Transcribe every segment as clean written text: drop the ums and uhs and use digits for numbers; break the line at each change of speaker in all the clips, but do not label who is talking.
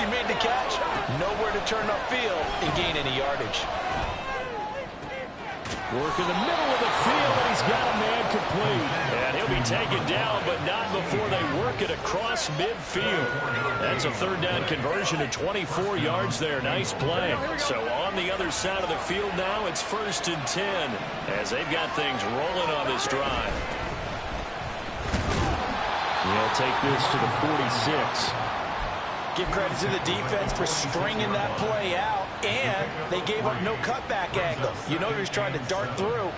he made the catch, nowhere to turn upfield and gain any yardage.
Work in the middle of the field, and he's got a man complete. And he'll be taken down, but not before they work it across midfield. That's a third down conversion of 24 yards there. Nice play. So on the other side of the field now, it's 1st and 10 as they've got things rolling on this drive. He'll take this to the 46.
Give credit to the defense for stringing that play out, and they gave up no cutback angle. You know he was trying to dart through.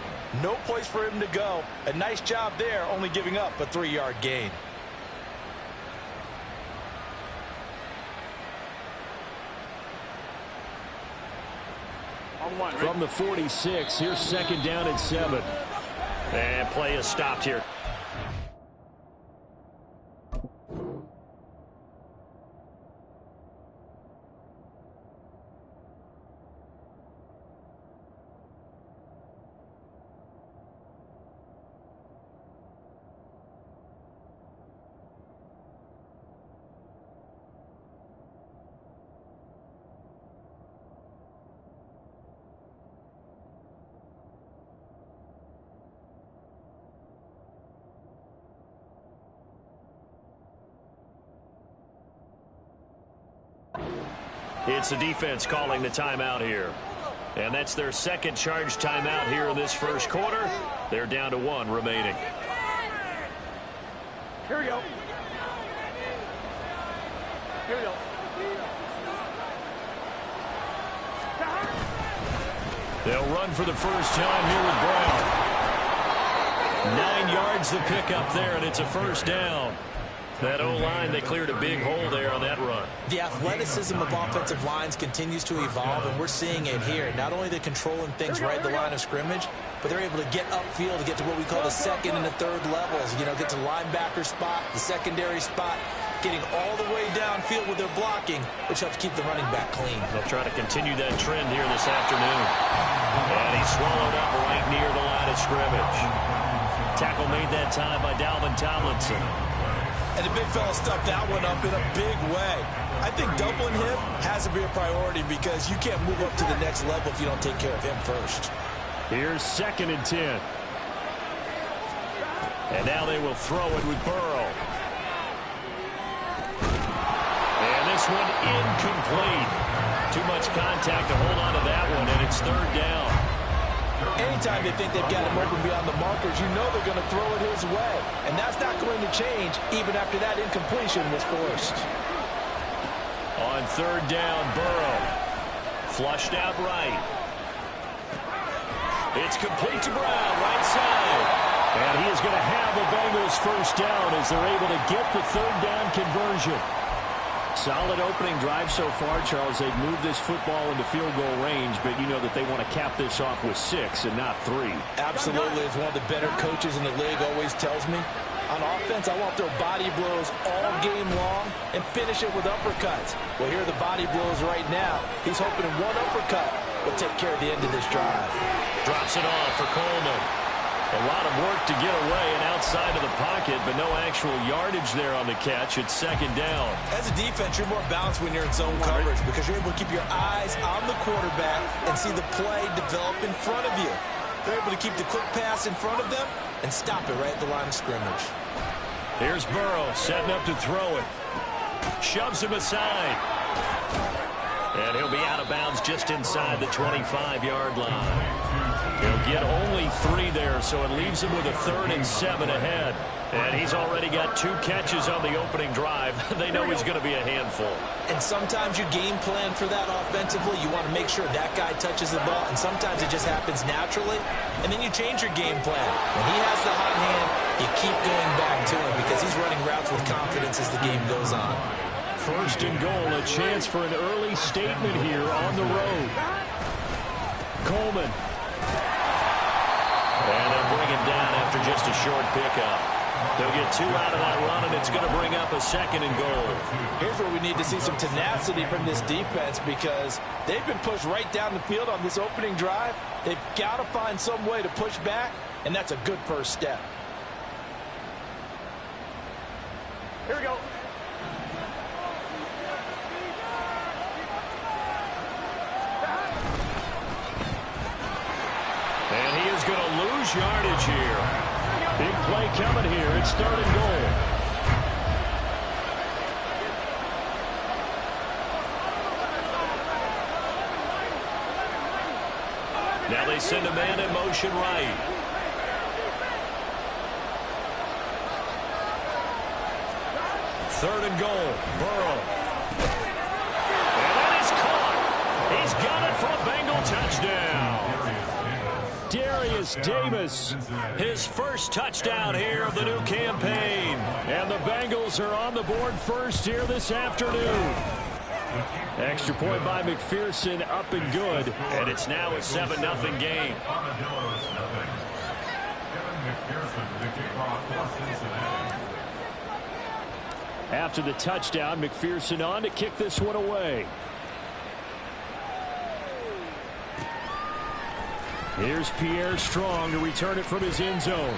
No place for him to go. A nice job there, only giving up a 3-yard gain.
From the 46, here's 2nd down and 7. And play is stopped here. It's the defense calling the timeout here. And that's their second charge timeout here in this first quarter. They're down to 1 remaining.
Here we go. Here we go.
They'll run for the first time here with Brown. 9 yards to pick up there, and it's a first down. That O-line, they cleared a big hole there on that run.
The athleticism of offensive lines continues to evolve, and we're seeing it here. Not only are they controlling things right at the line of scrimmage, but they're able to get upfield to get to what we call the 2nd and the 3rd levels. You know, get to the linebacker spot, the secondary spot, getting all the way downfield with their blocking, which helps keep the running back clean.
They'll try to continue that trend here this afternoon. And he's swallowed up right near the line of scrimmage. Tackle made that time by Dalvin Tomlinson.
And the big fella stuffed that one up in a big way. I think doubling him has to be a priority because you can't move up to the next level if you don't take care of him first.
Here's 2nd and 10. And now they will throw it with Burrow. And this one incomplete. Too much contact to hold on to that one, and it's 3rd down.
Anytime they think they've got him open beyond the markers, you know they're going to throw it his way. And that's not going to change even after that incompletion was forced.
On 3rd down, Burrow. Flushed out right. It's complete to Brown, right side. And he is going to have the Bengals first down as they're able to get the 3rd down conversion. Solid opening drive so far, Charles. They've moved this football into field goal range, but you know that they want to cap this off with 6 and not 3.
Absolutely. As one of the better coaches in the league always tells me, on offense, I want to throw body blows all game long and finish it with uppercuts. Well, here are the body blows right now. He's hoping one uppercut will take care of the end of this drive.
Drops it off for Coleman. A lot of work to get away and outside of the pocket, but no actual yardage there on the catch. It's 2nd down.
As a defense, you're more balanced when you're in zone coverage because you're able to keep your eyes on the quarterback and see the play develop in front of you. They're able to keep the quick pass in front of them and stop it right at the line of scrimmage.
Here's Burrow setting up to throw it. Shoves him aside. And he'll be out of bounds just inside the 25-yard line. He'll get only 3 there, so it leaves him with a 3rd and 7 ahead. And he's already got 2 catches on the opening drive. They know he's going to be a handful.
And sometimes you game plan for that offensively. You want to make sure that guy touches the ball, and sometimes it just happens naturally. And then you change your game plan. When he has the hot hand, you keep going back to him because he's running routes with confidence as the game goes on.
1st and goal, a chance for an early statement here on the road. Coleman. And they'll bring him down after just a short pickup. They'll get 2 out of that run, and it's going to bring up a 2nd and goal.
Here's where we need to see some tenacity from this defense because they've been pushed right down the field on this opening drive. They've got to find some way to push back, and that's a good first step.
Here we go.
lose yardage here. Big play coming here. It's 3rd and goal. Now they send a man in motion right. Third and goal. Burrow. And that is caught. He's got it for a Bengal touchdown. Darius Davis, his first touchdown here of the new campaign. And the Bengals are on the board first here this afternoon. Extra point by McPherson, up and good. And it's now a 7-0 game. After the touchdown, McPherson on to kick this one away. Here's Pierre Strong to return it from his end zone.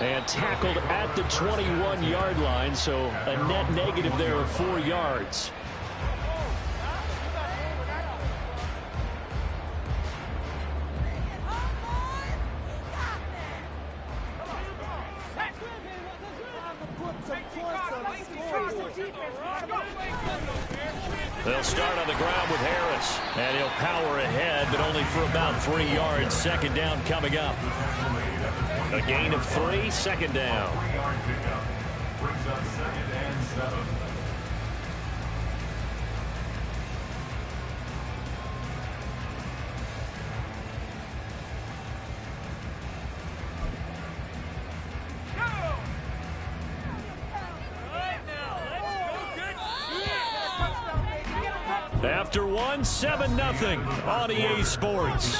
And tackled at the 21-yard line, so a net negative there of 4 yards. They'll start on the ground with Harris. And he'll power ahead, but only for about 3 yards. Second down coming up. A gain of 3, second down. After one, 7-0 on EA Sports.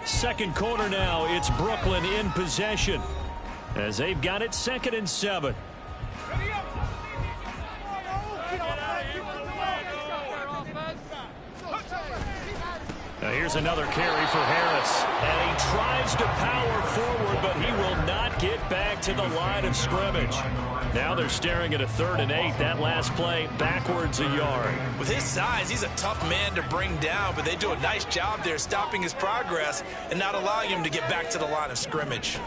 Second quarter now, it's Brooklyn in possession as they've got it 2nd and 7. Now here's another carry for Harris. And he tries to power forward, but he will not get back to the line of scrimmage. Now they're staring at a 3rd and 8. That last play backwards a yard.
With his size, he's a tough man to bring down, but they do a nice job there stopping his progress and not allowing him to get back to the line of scrimmage.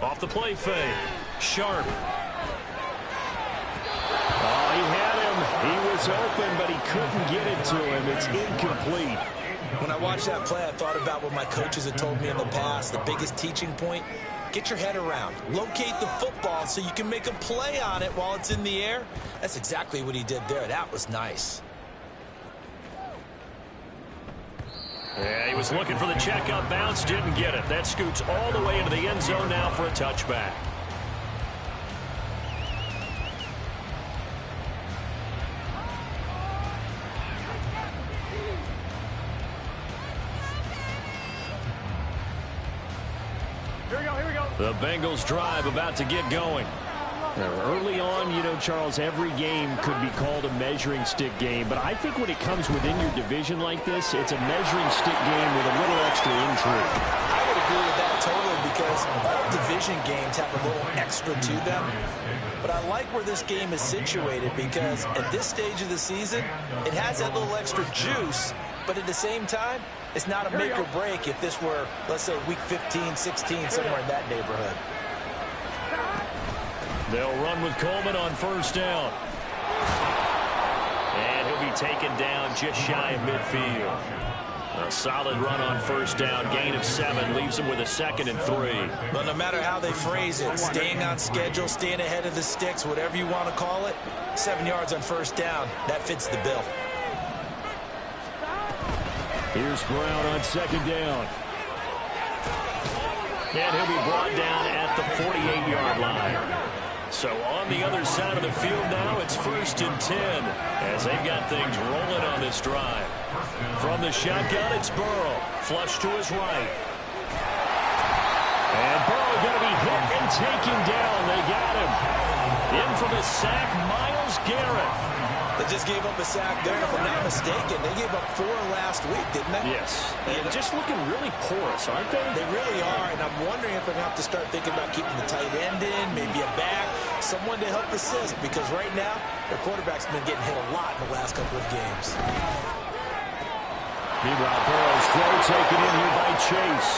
Off the play fake. Sharp. Oh, he had him. He was open, but he couldn't get it to him. It's incomplete.
When I watched that play, I thought about what my coaches had told me in the past. The biggest teaching point, get your head around. Locate the football so you can make a play on it while it's in the air. That's exactly what he did there. That was nice.
Yeah, he was looking for the checkup bounce, didn't get it. That scoots all the way into the end zone now for a touchback. The Bengals drive about to get going. Early on, you know, Charles, every game could be called a measuring stick game. But I think when it comes within your division like this, it's a measuring stick game with a little extra intrigue.
I would agree with that totally because all division games have a little extra to them. But I like where this game is situated because at this stage of the season, it has that little extra juice. But at the same time, it's not a make or break if this were, let's say, week 15, 16, somewhere in that neighborhood.
They'll run with Coleman on first down. And he'll be taken down just shy of midfield. A solid run on first down. Gain of 7 leaves him with a 2nd and 3.
But no matter how they phrase it, staying on schedule, staying ahead of the sticks, whatever you want to call it, 7 yards on first down, that fits the bill.
Here's Brown on 2nd down. And he'll be brought down at the 48-yard line. So on the other side of the field now, it's 1st and 10 as they've got things rolling on this drive. From the shotgun, it's Burrow. Flush to his right. And Burrow going to be hit and taken down. They got him. In for the sack, Myles Garrett.
They just gave up a sack there, and if I'm not mistaken, they gave up 4 last week, didn't they?
Yes. And just looking really porous, aren't they?
They really are, and I'm wondering if they're going to have to start thinking about keeping the tight end in, maybe a back, someone to help assist, because right now, their quarterback's been getting hit a lot in the last couple of games.
Meanwhile, Burrow's throw taken in here by Chase.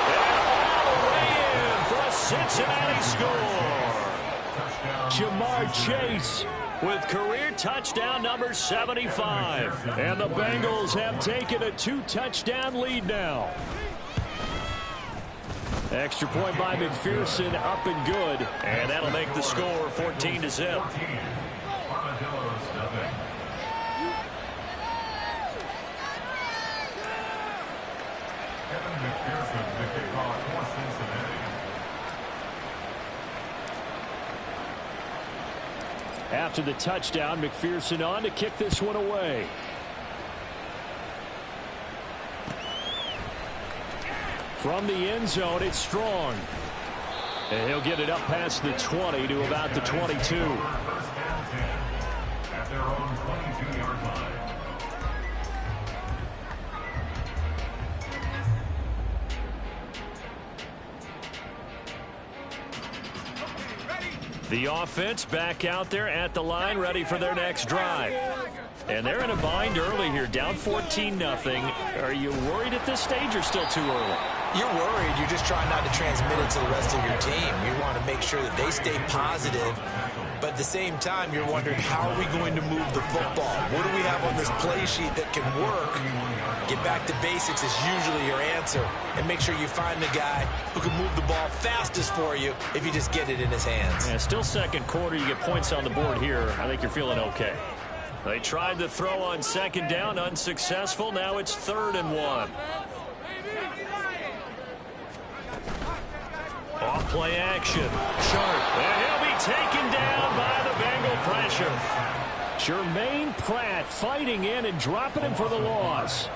And all the way in for a Cincinnati score. Jamar Chase with career touchdown number 75. And the Bengals have taken a 2-touchdown lead now. Extra point by McPherson, up and good. And that'll make the score 14-0. After the touchdown, McPherson on to kick this one away. From the end zone, it's Strong. And he'll get it up past the 20 to about the 22. At their own 22-yard line. The offense back out there at the line, ready for their next drive. And they're in a bind early here, down 14-0. Are you worried at this stage or still too early?
You're worried. You're just trying not to transmit it to the rest of your team. You want to make sure that they stay positive. But at the same time, you're wondering, how are we going to move the football? What do we have on this play sheet that can work? Get back to basics is usually your answer. And make sure you find the guy who can move the ball fastest for you if you just get it in his hands.
Yeah, still second quarter. You get points on the board here. I think you're feeling okay. They tried to throw on second down, unsuccessful. Now it's 3rd and 1. Off play action. Sharp. And he'll be taken down by the Bengal pressure. Jermaine Pratt fighting in and dropping him for the loss.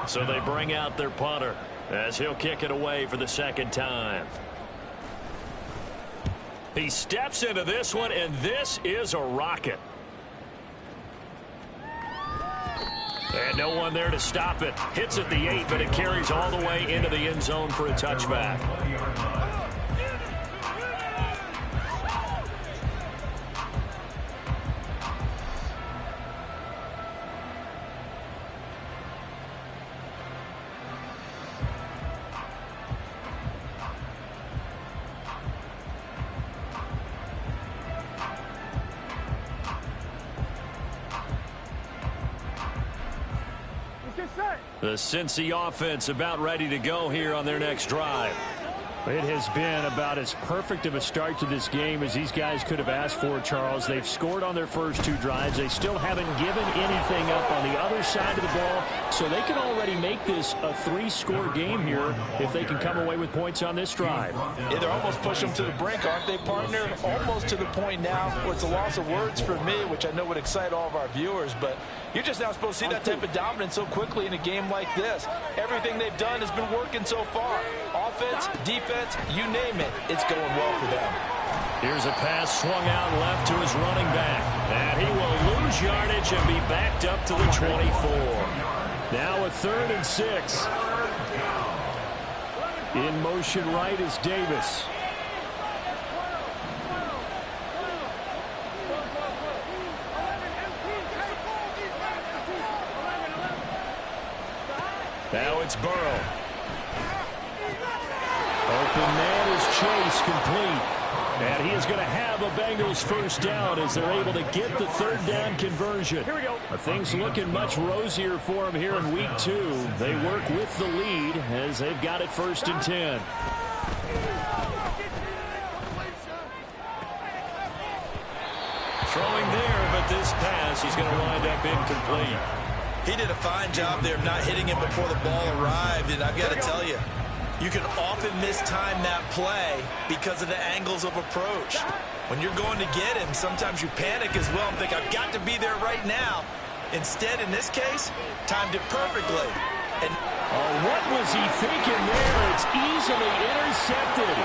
So they bring out their punter as he'll kick it away for the second time. He steps into this one, and this is a rocket. And no one there to stop it. Hits at the 8, but it carries all the way into the end zone for a touchback. The Cincy offense about ready to go here on their next drive. It has been about as perfect of a start to this game as these guys could have asked for, Charles. They've scored on their first 2 drives. They still haven't given anything up on the other side of the ball, so they can already make this a 3-score game here if they can come away with points on this drive.
Yeah, they're almost pushing them to the brink, aren't they, partner? Almost to the point now where it's a loss of words for me, which I know would excite all of our viewers, but you're just not supposed to see that type of dominance so quickly in a game like this. Everything they've done has been working so far. Offense, defense, you name it, it's going well for them.
Here's a pass swung out left to his running back. And he will lose yardage and be backed up to the 24. Now a 3rd and 6. In motion right is Davis. Now it's Burrow. Open man is Chase, complete. And he is going to have a Bengals first down as they're able to get the 3rd down conversion. Here we go. Things looking much rosier for them here in week 2. They work with the lead as they've got it 1st and 10. Throwing there, but this pass is going to wind up incomplete.
He did a fine job there of not hitting him before the ball arrived, and I've got to tell you, you can often mistime that play because of the angles of approach. When you're going to get him, sometimes you panic as well and think, I've got to be there right now. Instead, in this case, timed it perfectly. And
what was he thinking there? It's easily intercepted.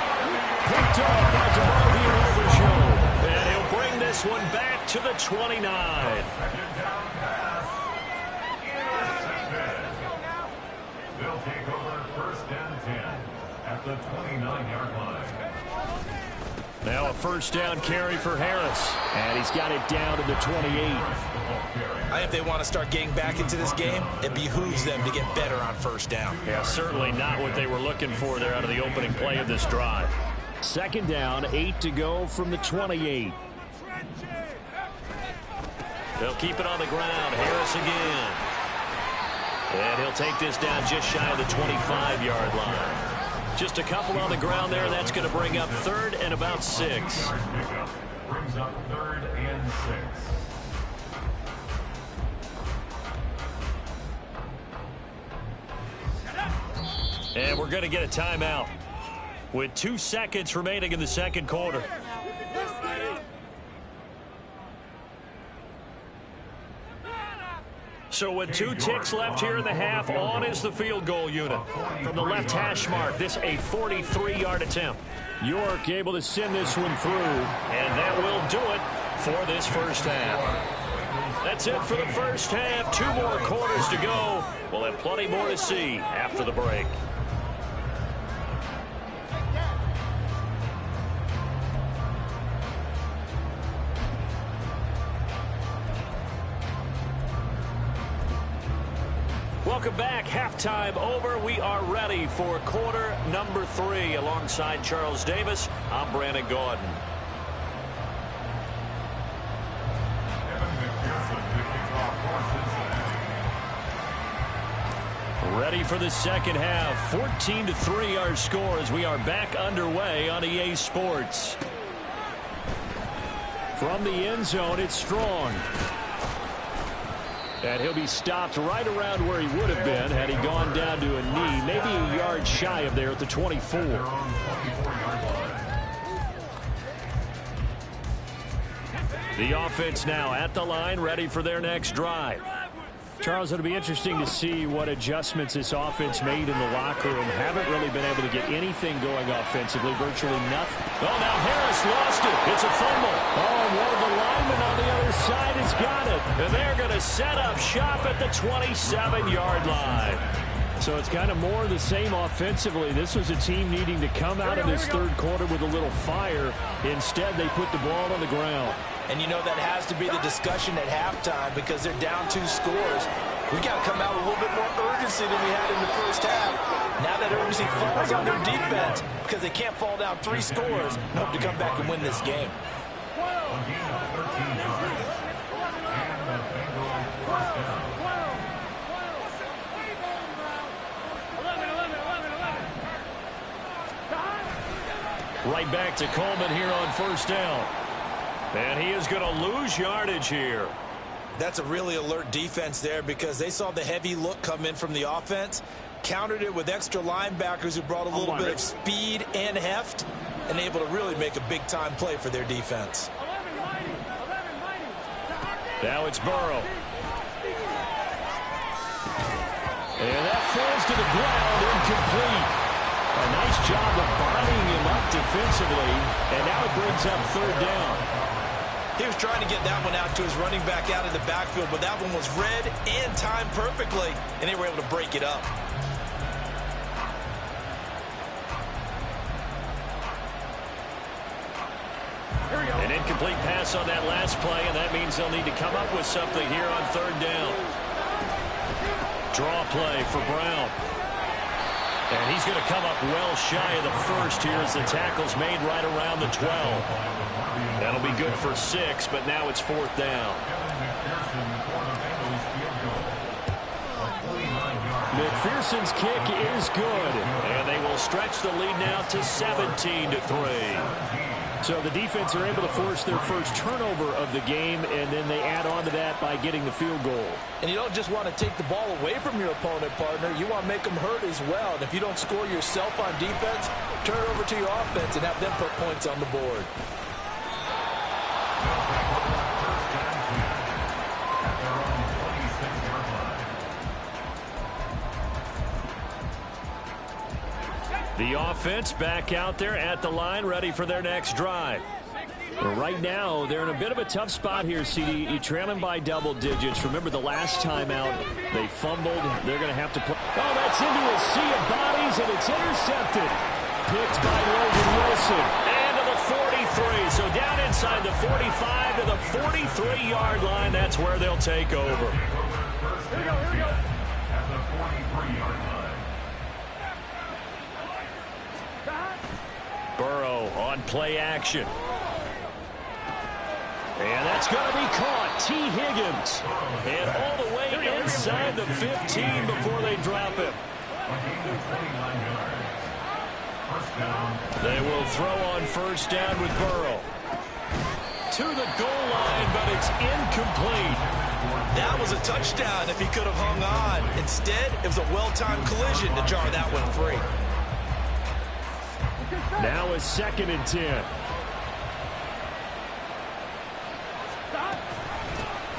Picked off by DeMarvion Overshow. And he'll bring this one back to the 29.
They'll take over 1st and 10 at the 29-yard line.
Now a first down carry for Harris. And he's got it down to the 28.
If they want to start getting back into this game, it behooves them to get better on first down.
Yeah, certainly not what they were looking for there out of the opening play of this drive. Second down, 8 to go from the 28. They'll keep it on the ground. Harris again. And he'll take this down just shy of the 25-yard line. Just a couple on the ground there. That's going to bring up third and about 6.
Brings up third and 6.
And we're going to get a timeout with 2 seconds remaining in the second quarter. So with 2 ticks left here in the half, on is the field goal unit. From the left hash mark, this a 43-yard attempt. York able to send this one through, and that will do it for this first half. That's it for the first half. 2 more quarters to go. We'll have plenty more to see after the break. Welcome back. Halftime over. We are ready for quarter number 3. Alongside Charles Davis, I'm Brandon Gaudin. Ready for the second half. 14-3 our score as we are back underway on EA Sports. From the end zone, it's Strong. And he'll be stopped right around where he would have been had he gone down to a knee, maybe a yard shy of there at the 24. The offense now at the line, ready for their next drive. Charles, it'll be interesting to see what adjustments this offense made in the locker room. Haven't really been able to get anything going offensively, virtually nothing. Oh, now Harris lost it. It's a fumble. Oh, and one of the linemen on the other side has got it. And they're going to set up shop at the 27-yard line. So it's kind of more of the same offensively. This was a team needing to come out of this third quarter with a little fire. Instead, they put the ball on the ground.
And you know that has to be the discussion at halftime because they're down 2 scores. We got to come out with a little bit more urgency than we had in the first half. Now that urgency falls on their defense because they can't fall down 3 scores and hope to come back and win this game.
Right back to Coleman here on first down. And he is going to lose yardage here.
That's a really alert defense there because they saw the heavy look come in from the offense, countered it with extra linebackers who brought a little bit of speed and heft, and able to really make a big-time play for their defense.
Now it's Burrow. And that falls to the ground, incomplete. A nice job of bodying him up defensively, and now it brings up third down.
He was trying to get that one out to his running back out of the backfield, but that one was read and timed perfectly, and they were able to break it up.
An incomplete pass on that last play, and that means they'll need to come up with something here on third down. Draw play for Brown. And he's going to come up well shy of the first here as the tackle's made right around the 12. That'll be good for 6, but now it's fourth down. McPherson's kick is good, and they will stretch the lead now to 17-3. So the defense are able to force their first turnover of the game, and then they add on to that by getting the field goal.
And you don't just want to take the ball away from your opponent, partner. You want to make them hurt as well. And if you don't score yourself on defense, turn it over to your offense and have them put points on the board.
The offense back out there at the line, ready for their next drive. Right now, they're in a bit of a tough spot here, CD. You're trailing by double digits. Remember the last time out, they fumbled. They're going to have to play. Oh, that's into a sea of bodies, and it's intercepted. Picked by Logan Wilson. And to the three. So down inside the 45 to the 43-yard line. That's where they'll take over.
Here we go. At the 43-yard line.
Burrow on play action. And that's going to be caught. T. Higgins. And all the way inside the 15 before they drop him. They will throw on first down with Burrow. To the goal line, but it's incomplete.
That was a touchdown if he could have hung on. Instead, it was a well-timed collision to jar that one free.
Now a 2nd and 10.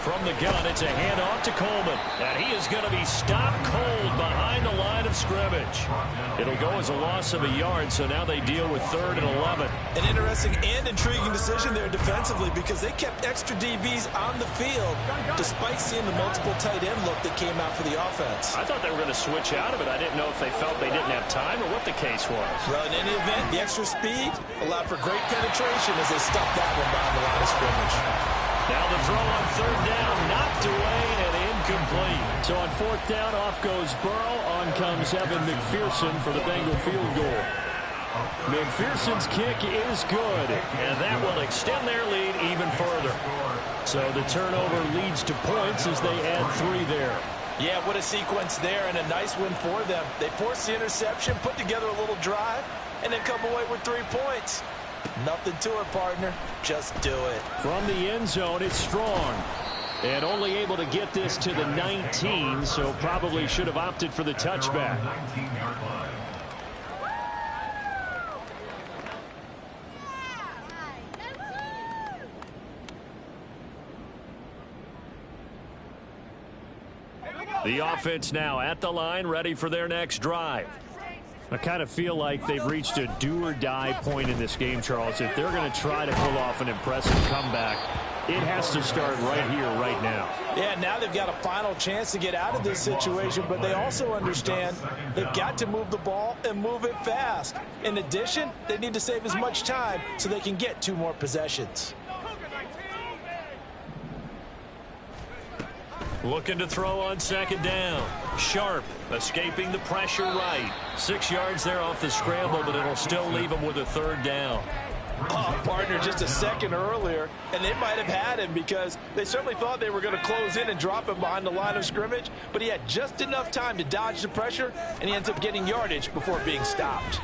From the gun, it's a handoff to Coleman. And he is going to be stopped cold behind the line of scrimmage. It'll go as a loss of a yard, so now they deal with 3rd and 11.
An interesting and intriguing decision there defensively because they kept extra DBs on the field despite seeing the multiple tight end look that came out for the offense.
I thought they were going to switch out of it. I didn't know if they felt they didn't have time or what the case was.
Well, in any event, the extra speed allowed for great penetration as they stuffed that one behind the line of scrimmage.
Now the throw on 3rd down, knocked away and incomplete. So on 4th down, off goes Burrow. On comes Evan McPherson for the Bengal field goal. McPherson's kick is good, and that will extend their lead even further. So the turnover leads to points as they add 3 there.
Yeah, what a sequence there, and a nice win for them. They forced the interception, put together a little drive, and then come away with 3 points. Nothing to it, partner. Just do it.
From the end zone, it's Strong. And only able to get this to the 19, so probably should have opted for the touchback. The offense now at the line, ready for their next drive. I kind of feel like they've reached a do-or-die point in this game, Charles. If they're going to try to pull off an impressive comeback, it has to start right here, right now.
Yeah, now they've got a final chance to get out of this situation, but they also understand they've got to move the ball and move it fast. In addition, they need to save as much time so they can get 2 more possessions.
Looking to throw on 2nd down. Sharp escaping the pressure right. 6 yards there off the scramble, but it'll still leave him with a 3rd down.
Oh, partner, just a second earlier, and they might have had him because they certainly thought they were going to close in and drop him behind the line of scrimmage, but he had just enough time to dodge the pressure, and he ends up getting yardage before being stopped.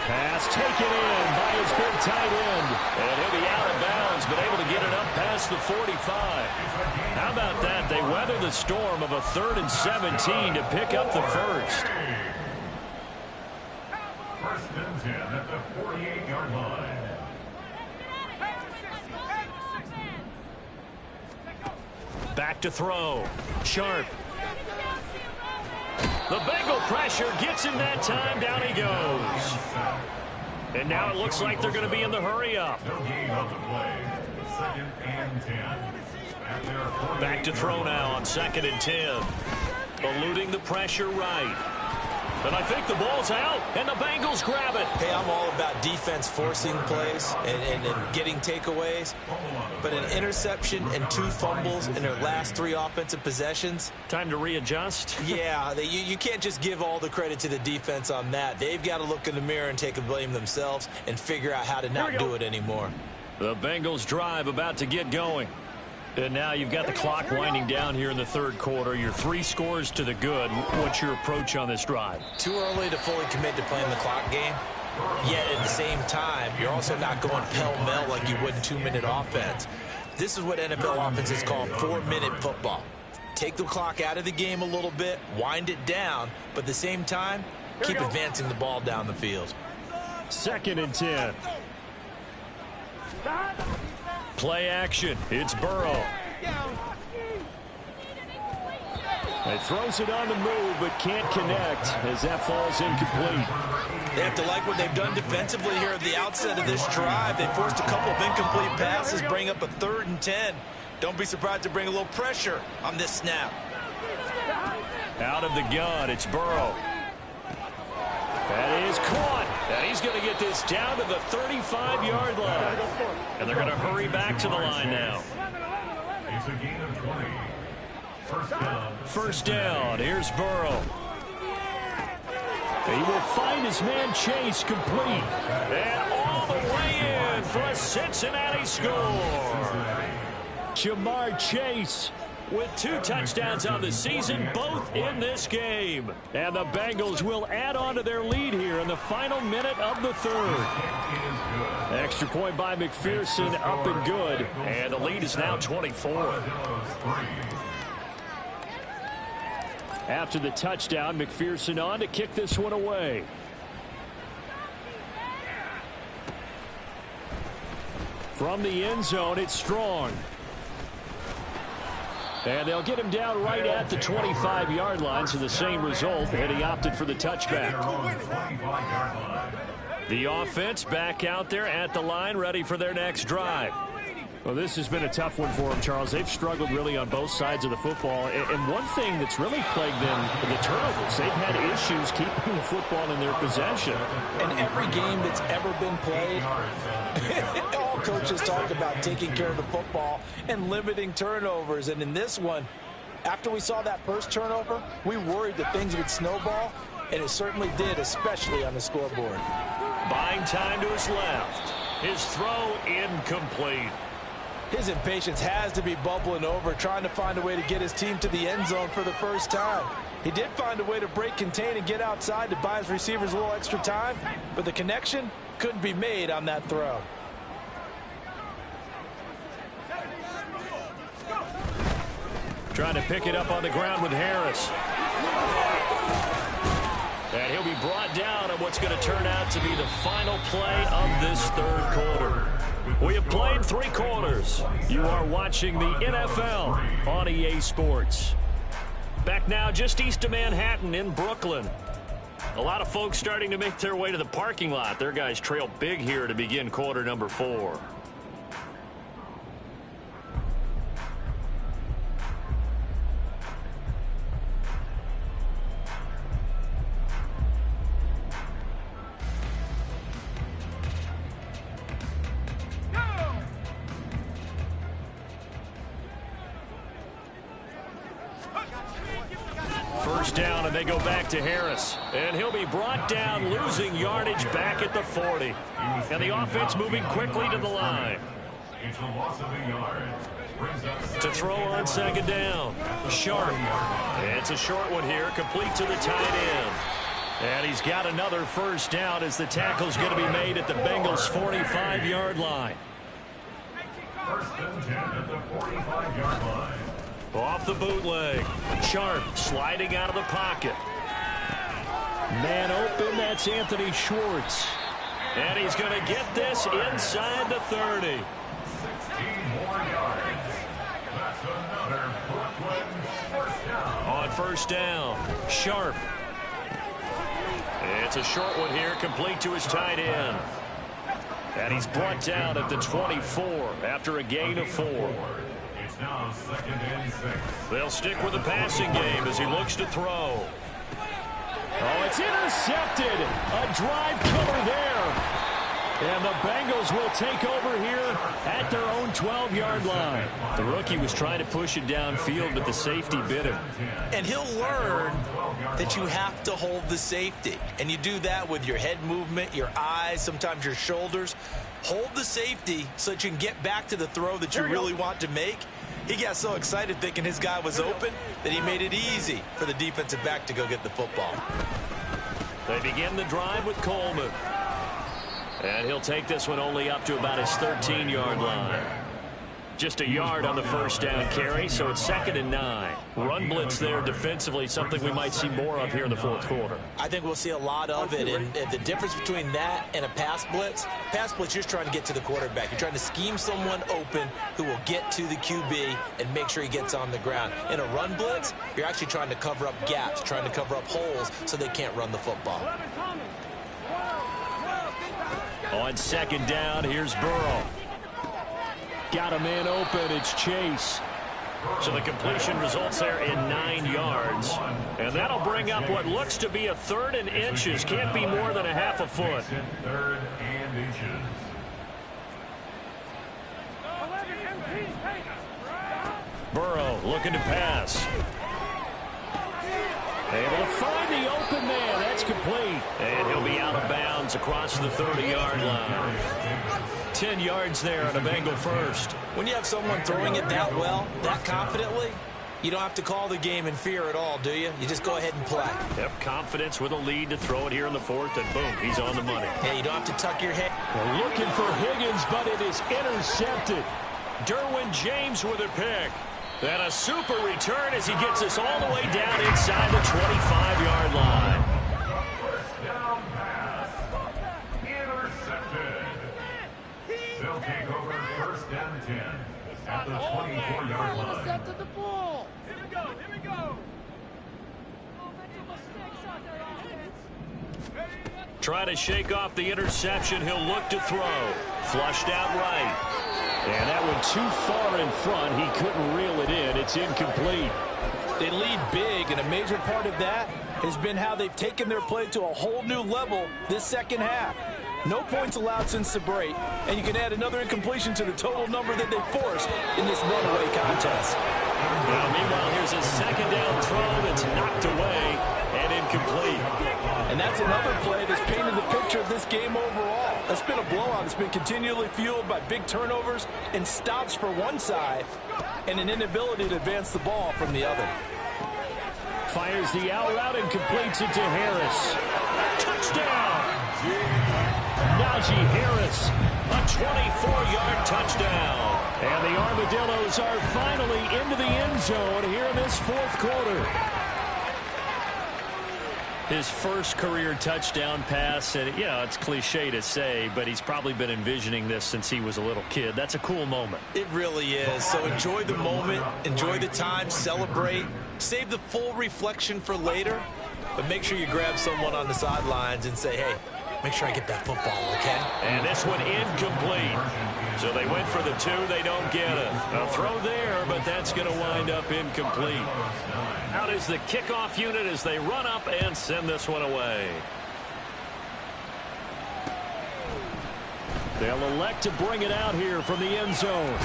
Pass taken in by his big tight end. And he'll be out of bounds, but able to get it up past the 45. How about that? They weather the storm of a 3rd and 17 to pick up the first.
1st and 10 at the 48-yard line.
Back to throw. Sharp. The Bengal pressure gets him that time. Down he goes. And now it looks like they're going to be in the hurry-up.
No gain on the play. 2nd and 10. At their
Back to throw now on 2nd and 10. Eluding the pressure right. But I think the ball's out, and the Bengals grab it.
Hey, I'm all about defense forcing plays and getting takeaways. But an interception and 2 fumbles in their last 3 offensive possessions.
Time to readjust.
Yeah, you can't just give all the credit to the defense on that. They've got to look in the mirror and take the blame themselves and figure out how to not do it anymore.
The Bengals drive about to get going. And now you've got the clock winding down here in the 3rd quarter. You're 3 scores to the good. What's your approach on this drive?
Too early to fully commit to playing the clock game. Yet at the same time, you're also not going pell-mell like you would in 2-minute offense. This is what NFL offenses call 4-minute football. Take the clock out of the game a little bit, wind it down, but at the same time, keep advancing the ball down the field.
2nd and 10. Play action. It's Burrow. He throws it on the move, but can't connect as that falls incomplete.
They have to like what they've done defensively here at the outset of this drive. They forced a couple of incomplete passes, bring up a 3rd and 10. Don't be surprised to bring a little pressure on this snap.
Out of the gun, it's Burrow. That is caught. And he's going to get this down to the 35-yard line. And they're going to hurry back to the line now.
It's a gain of 20. First down.
First down. Here's Burrow. He will find his man Chase complete. And all the way in for a Cincinnati score. Jamar Chase with 2 touchdowns on the season, both in this game. And the Bengals will add on to their lead here in the final minute of the third. Extra point by McPherson, up and good. And the lead is now 24. After the touchdown, McPherson on to kick this one away. From the end zone, it's Strong. And they'll get him down right at the 25-yard line, so the same result, and he opted for the touchback. The offense back out there at the line, ready for their next drive. Well, this has been a tough one for them, Charles. They've struggled really on both sides of the football. And one thing that's really plagued them, the turnovers. They've had issues keeping the football in their possession.
In every game that's ever been played, all coaches talk about taking care of the football and limiting turnovers. And in this one, after we saw that first turnover, we worried that things would snowball, and it certainly did, especially on the scoreboard.
Buying time to his left. His throw incomplete.
His impatience has to be bubbling over, trying to find a way to get his team to the end zone for the first time. He did find a way to break contain and get outside to buy his receivers a little extra time, but the connection couldn't be made on that throw.
Trying to pick it up on the ground with Harris. And he'll be brought down on what's going to turn out to be the final play of this third quarter. We have played 3 quarters. You are watching the NFL on EA Sports. Back now just east of Manhattan in Brooklyn. A lot of folks starting to make their way to the parking lot. Their guys trail big here to begin quarter number 4. First down, and they go back to Harris. And he'll be brought down, losing yardage back at the 40. And the offense moving quickly to the line.
It's a loss of a yard.
To throw on second down. Sharp. It's a short one here, complete to the tight end. And he's got another first down as the tackle's going to be made at the Bengals' 45-yard line.
First and 10 at the 45-yard line.
Off the bootleg. Sharp sliding out of the pocket. Man open, that's Anthony Schwartz. And he's going to get this inside the 30.
16 more yards. That's another Brooklyn first down.
On first down, Sharp. It's a short one here, complete to his tight end. And he's brought down at the 24 after a gain of 4.
It's now second and 6.
They'll stick with the passing game as he looks to throw. Oh, it's intercepted. A drive killer there. And the Bengals will take over here at their own 12-yard line. The rookie was trying to push it downfield, but the safety bit him.
And he'll learn that you have to hold the safety. And you do that with your head movement, your eyes, sometimes your shoulders. Hold the safety so that you can get back to the throw that you really want to make. He got so excited thinking his guy was open that he made it easy for the defensive back to go get the football.
They begin the drive with Coleman. And he'll take this one only up to about his 13-yard line. Just a yard on the first down carry, so it's second and 9. Run blitz there defensively, something we might see more of here in the fourth quarter.
I think we'll see a lot of it, and the difference between that and a pass blitz, you're just trying to get to the quarterback. You're trying to scheme someone open who will get to the QB and make sure he gets on the ground. In a run blitz, you're actually trying to cover up gaps, trying to cover up holes so they can't run the football.
On second down, here's Burrow. Got a man open, it's Chase. So the completion results there in 9 yards. And that'll bring up what looks to be a 3rd and inches. Can't be more than a half a foot.
3rd and inches.
Burrow looking to pass. Able to find the open man. That's complete. And he'll be out of bounds across the 30-yard line. 10 yards there on a Bengal first.
When you have someone throwing it that well, that confidently, you don't have to call the game in fear at all, do you? You just go ahead and play.
Yep, confidence with a lead to throw it here in the 4th, and boom, he's on the money.
Yeah, you don't have to tuck your head.
They're looking for Higgins, but it is intercepted. Derwin James with a pick. And a super return as he gets us all the way down inside the 25-yard line.
First down pass. Intercepted. They'll take over 1st and 10 at the 24-yard line.
Intercepted the ball. Here we go. Here we go.
Trying to shake off the interception. He'll look to throw. Flushed out right. And that went too far in front. He couldn't reel it in. It's incomplete.
They lead big, and a major part of that has been how they've taken their play to a whole new level this second half. No points allowed since the break, and you can add another incompletion to the total number that they forced in this runaway contest.
Well, meanwhile, here's a 2nd down throw that's knocked away and incomplete.
And that's another play that's painted the picture of this game overall. That's been a blowout. It's been continually fueled by big turnovers and stops for one side and an inability to advance the ball from the other.
Fires the out route and completes it to Harris. Touchdown! Najee Harris, a 24-yard touchdown. And the Armadillos are finally into the end zone here in this 4th quarter. His first career touchdown pass, and it's cliche to say, but he's probably been envisioning this since he was a little kid. That's a cool moment.
It really is. So enjoy the moment, enjoy the time, celebrate, save the full reflection for later, but make sure you grab someone on the sidelines and say, hey, make sure I get that football, okay?
And this one incomplete. So they went for the 2. They don't get it. A throw there, but that's going to wind up incomplete. Out is the kickoff unit as they run up and send this one away. They'll elect to bring it out here from the end zone.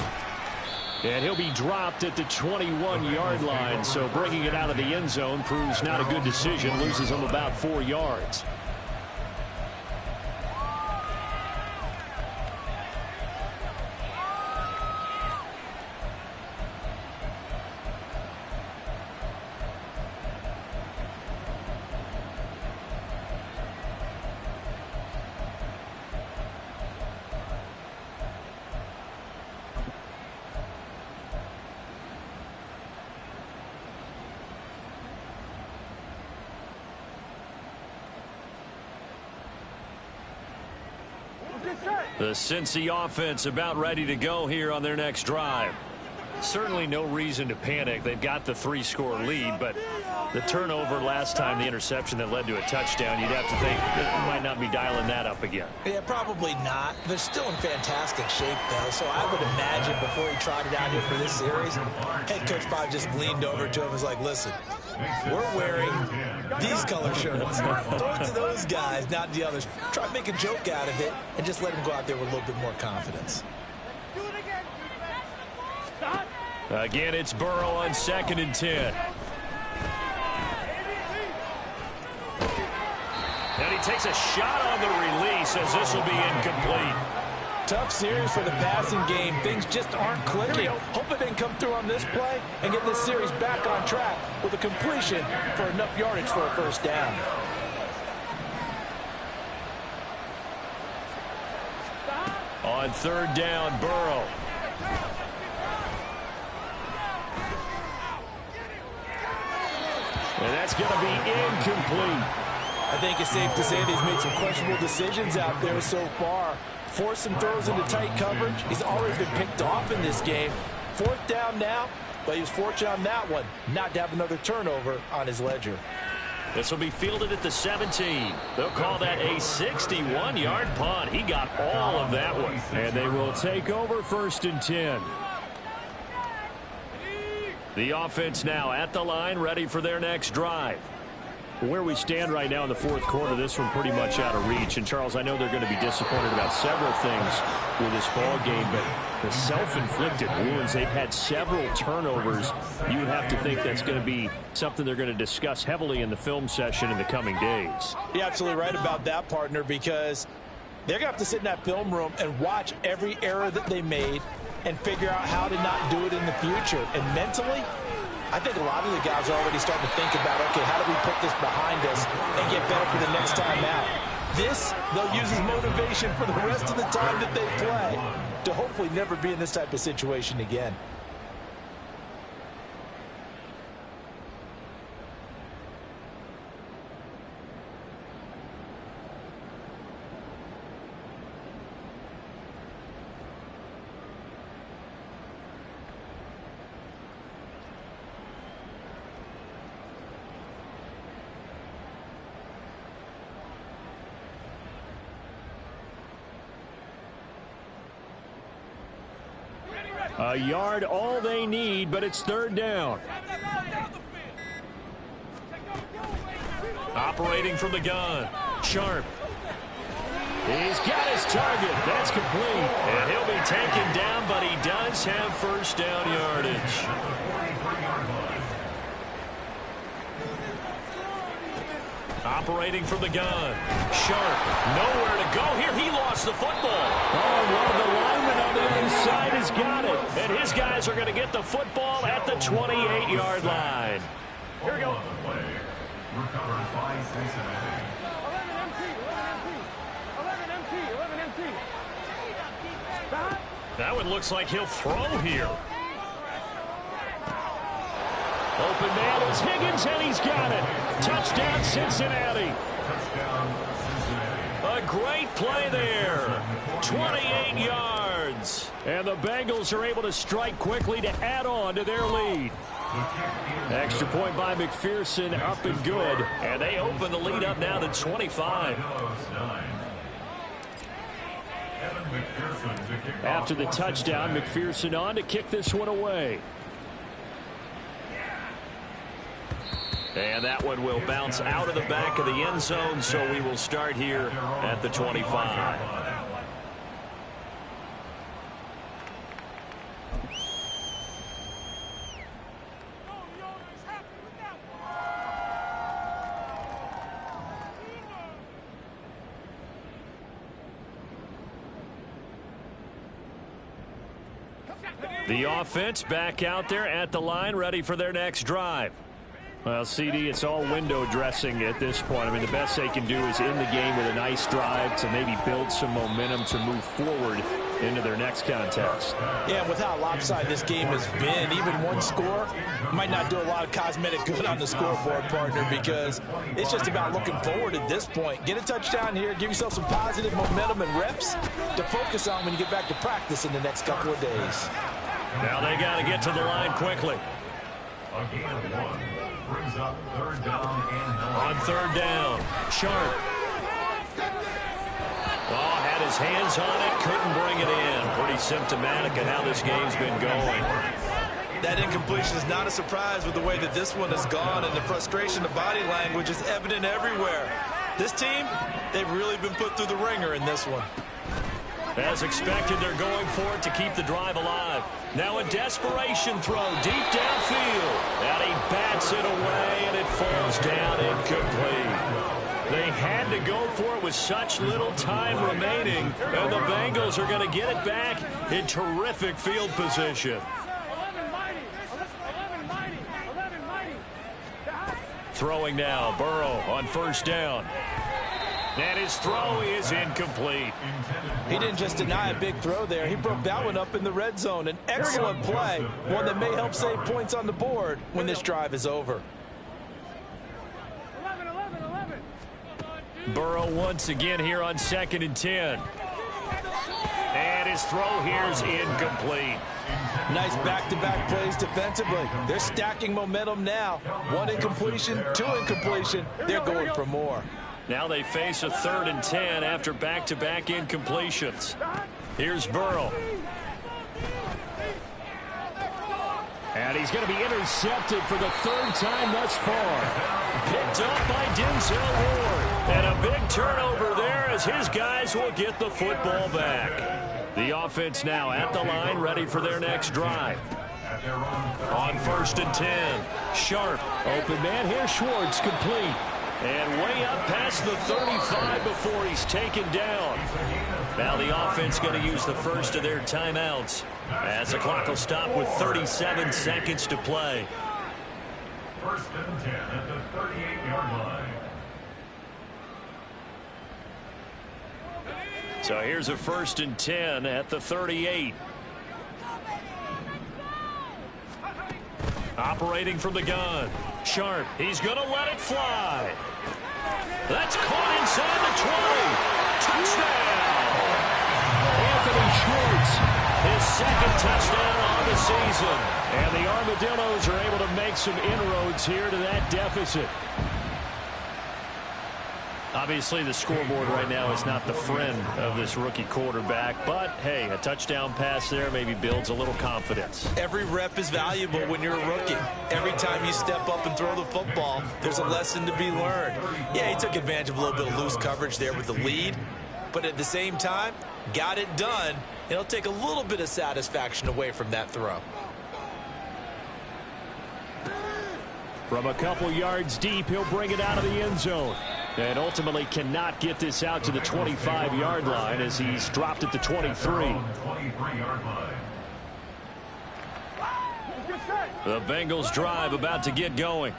And he'll be dropped at the 21-yard line. So bringing it out of the end zone proves not a good decision. Loses him about 4 yards. The Cincy offense about ready to go here on their next drive. Certainly no reason to panic. They've got the 3-score lead, but the turnover last time, the interception that led to a touchdown, you'd have to think they might not be dialing that up again.
Yeah, probably not. They're still in fantastic shape, though, so I would imagine before he trotted out here for this series, head coach probably just leaned over to him and was like, listen, we're wearing these color shirts. Throw it to those guys, not the others. Try to make a joke out of it and just let him go out there with a little bit more confidence.
Again, it's Burrow on 2nd and 10. And he takes a shot on the release as this will be incomplete.
Tough series for the passing game. Things just aren't clicking. Hope it didn't come through on this play and get this series back on track with a completion for enough yardage for a 1st down.
On 3rd down, Burrow. And that's going to be incomplete.
I think it's safe to say that he's made some questionable decisions out there so far. Forced some throws into tight coverage. He's already been picked off in this game. 4th down now, but he was fortunate on that one not to have another turnover on his ledger.
This will be fielded at the 17. They'll call that a 61-yard punt. He got all of that one. And they will take over 1st and 10. The offense now at the line, ready for their next drive. Where we stand right now in the fourth quarter, this one pretty much out of reach. And, Charles, I know they're going to be disappointed about several things with this ball game, but the self-inflicted wounds, they've had several turnovers. You would have to think that's going to be something they're going to discuss heavily in the film session in the coming days.
You're absolutely right about that, partner, because they're going to have to sit in that film room and watch every error that they made and figure out how to not do it in the future. And mentally, I think a lot of the guys are already starting to think about, okay, how do we put this behind us and get better for the next time out? This, they'll use as motivation for the rest of the time that they play to hopefully never be in this type of situation again.
A yard all they need, but it's third down. Operating from the gun. Sharp. He's got his target. That's complete. And he'll be taken down, but he does have first down yardage. Operating from the gun. Sharp. Nowhere to go here. He lost the football. Oh, well, the lineman on the inside has got it. And his guys are going to get the football at the 28-yard line.
Here we go. Recovered by Cincinnati.
11 MT.
That one looks like he'll throw here. Open man is Higgins, and he's got it. Touchdown, Cincinnati. A great play there. 28 yards. And the Bengals are able to strike quickly to add on to their lead. Extra point by McPherson, up and good. And they open the lead up now to 25. After the touchdown, McPherson on to kick this one away. And that one will bounce out of the back of the end zone, so we will start here at the 25. The offense back out there at the line, ready for their next drive. Well, CD, it's all window dressing at this point. I mean, the best they can do is end the game with a nice drive to maybe build some momentum to move forward into their next contest.
Yeah, and with how lopsided this game has been, even one score might not do a lot of cosmetic good on the scoreboard, partner, because it's just about looking forward at this point. Get a touchdown here, give yourself some positive momentum and reps to focus on when you get back to practice in the next couple of days.
Now they got to get to the line quickly.
A gain of 1 brings up third down and 9.
On third down, Sharp. Oh, had his hands on it, couldn't bring it in. Pretty symptomatic of how this game's been going.
That incompletion is not a surprise with the way that this one has gone, and the frustration, the body language is evident everywhere. This team, they've really been put through the ringer in this one.
As expected, they're going for it to keep the drive alive. Now a desperation throw deep downfield. And he bats it away, and it falls down incomplete. They had to go for it with such little time remaining, and the Bengals are going to get it back in terrific field position.
11 mighty.
Throwing now, Burrow on first down. And his throw is incomplete.
He didn't just deny a big throw there. He broke that one up in the red zone. An excellent play, one that may help save points on the board when this drive is over.
11.
Burrow once again here on 2nd and 10. And his throw here is incomplete.
Nice back-to-back plays defensively. They're stacking momentum now. 1 incompletion, 2 incompletion. They're going for more.
Now they face a 3rd and 10 after back-to-back incompletions. Here's Burrow. And he's going to be intercepted for the third time thus far. Picked up by Denzel Ward. And a big turnover there as his guys will get the football back. The offense now at the line, ready for their next drive. On 1st and 10, Sharp. Open man here, Schwartz, complete. And way up past the 35 before he's taken down. Now the offense going to use the first of their timeouts as the clock will stop with 37 seconds to play.
1st and 10 at the 38-yard line.
So here's a 1st and 10 at the 38. Operating from the gun. Sharp. He's going to let it fly. That's caught inside the 20. Touchdown. Anthony Schwartz. His second touchdown on the season. And the Armadillos are able to make some inroads here to that deficit. Obviously, the scoreboard right now is not the friend of this rookie quarterback. But, hey, a touchdown pass there maybe builds a little confidence.
Every rep is valuable when you're a rookie. Every time you step up and throw the football, there's a lesson to be learned. Yeah, he took advantage of a little bit of loose coverage there with the lead. But at the same time, got it done. It'll take a little bit of satisfaction away from that throw.
From a couple yards deep, he'll bring it out of the end zone. And ultimately cannot get this out to the 25-yard line as he's dropped at the 23. The Bengals drive about to get going.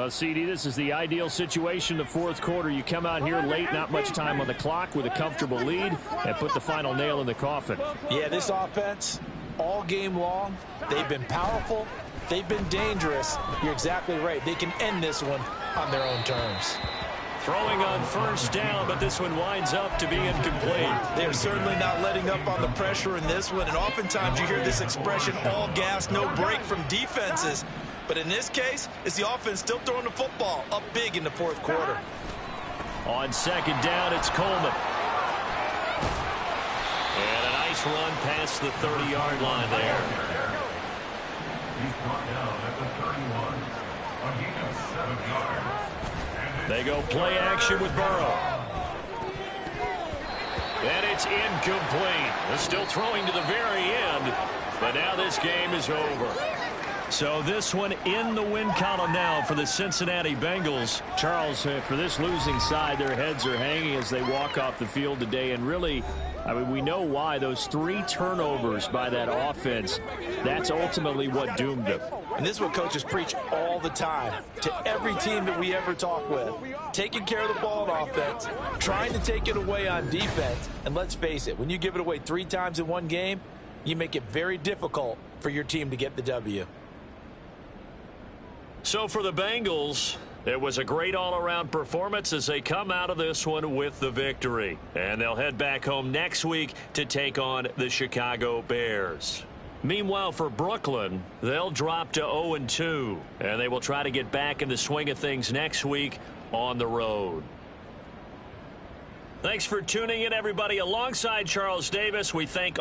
CD, this is the ideal situation, the fourth quarter. You come out here late, not much time on the clock with a comfortable lead, and put the final nail in the coffin.
Yeah, this offense, all game long, they've been powerful, they've been dangerous. You're exactly right. They can end this one on their own terms.
Throwing on 1st down, but this one winds up to be incomplete.
They're certainly not letting up on the pressure in this one, and oftentimes you hear this expression, all gas, no break from defenses. But in this case, it's the offense still throwing the football up big in the fourth quarter.
On 2nd down, it's Coleman. And a nice run past the 30-yard line there.
He's brought down at the 31. A gain of 7 yards.
They go play action with Burrow. And it's incomplete. They're still throwing to the very end, but now this game is over. So this one in the win column now for the Cincinnati Bengals. Charles, for this losing side, their heads are hanging as they walk off the field today. And really, I mean, we know why. Those 3 turnovers by that offense, that's ultimately what doomed them.
And this is what coaches preach all the time to every team that we ever talk with. Taking care of the ball on offense, trying to take it away on defense. And let's face it, when you give it away 3 times in one game, you make it very difficult for your team to get the W.
So for the Bengals, it was a great all-around performance as they come out of this one with the victory. And they'll head back home next week to take on the Chicago Bears. Meanwhile, for Brooklyn, they'll drop to 0-2, and they will try to get back in the swing of things next week on the road. Thanks for tuning in, everybody. Alongside Charles Davis, we thank